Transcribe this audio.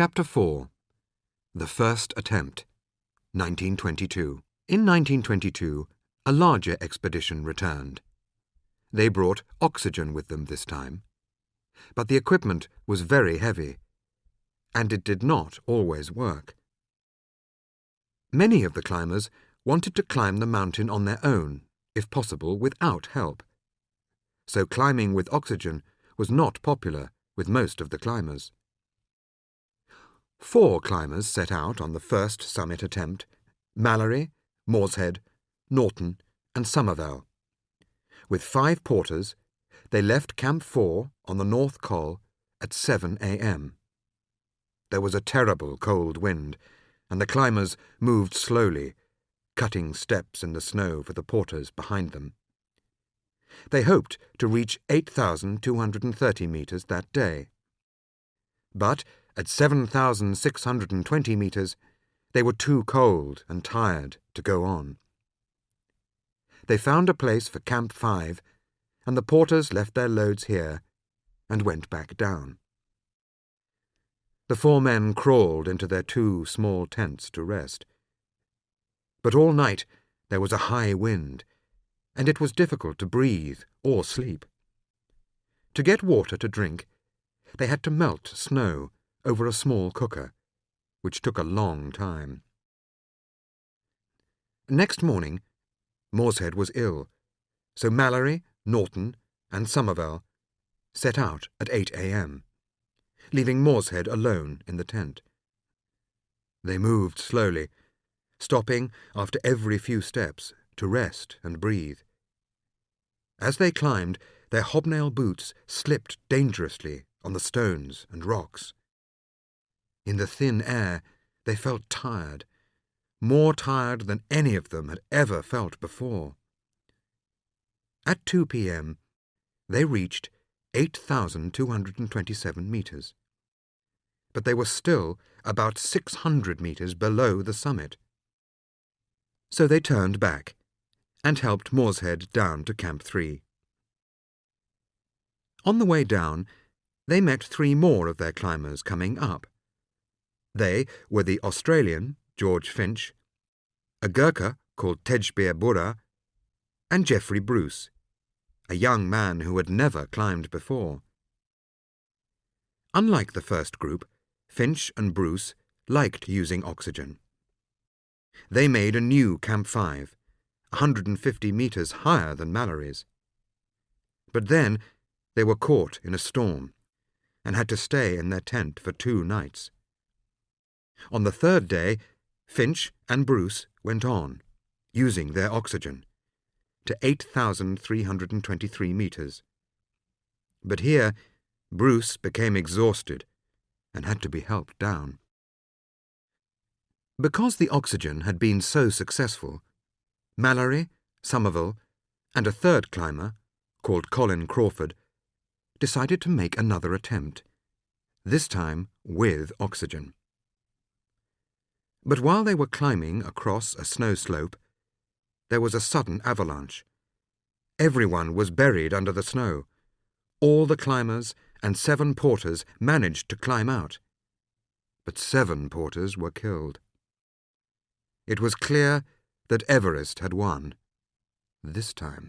Chapter 4. The First Attempt, 1922. In 1922, a larger expedition returned. They brought oxygen with them this time, but the equipment was very heavy, and it did not always work. Many of the climbers wanted to climb the mountain on their own, if possible without help. So climbing with oxygen was not popular with most of the climbers. 4 climbers set out on the first summit attempt: Mallory, Morshead, Norton, and Somervell. With 5 porters, they left Camp 4 on the North Col at 7 a.m. There was a terrible cold wind, and the climbers moved slowly, cutting steps in the snow for the porters behind them. They hoped to reach 8,230 metres that day. But at 7,620 metres, they were too cold and tired to go on. They found a place for Camp 5, and the porters left their loads here and went back down. The 4 men crawled into their 2 small tents to rest. But all night there was a high wind, and it was difficult to breathe or sleep. To get water to drink, they had to melt snow over a small cooker, which took a long time. Next morning, Morshead was ill, so Mallory, Norton, and Somervell set out at 8 a.m., leaving Morshead alone in the tent. They moved slowly, stopping after every few steps to rest and breathe. As they climbed, their hobnail boots slipped dangerously on the stones and rocks. In the thin air, they felt tired, more tired than any of them had ever felt before. At 2 p.m., they reached 8,227 metres. But they were still about 600 metres below the summit. So they turned back and helped Morshead down to Camp 3. On the way down, they met 3 more of their climbers coming up. They were the Australian, George Finch, a Gurkha called Tejbir Burra, and Geoffrey Bruce, a young man who had never climbed before. Unlike the first group, Finch and Bruce liked using oxygen. They made a new Camp 5, 150 metres higher than Mallory's. But then they were caught in a storm and had to stay in their tent for 2 nights. On the 3rd day, Finch and Bruce went on, using their oxygen, to 8,323 metres. But here, Bruce became exhausted and had to be helped down. Because the oxygen had been so successful, Mallory, Somervell, and a 3rd climber, called Colin Crawford, decided to make another attempt, this time with oxygen. But while they were climbing across a snow slope, there was a sudden avalanche. Everyone was buried under the snow. All the climbers and 7 porters managed to climb out, but 7 porters were killed. It was clear that Everest had won, this time.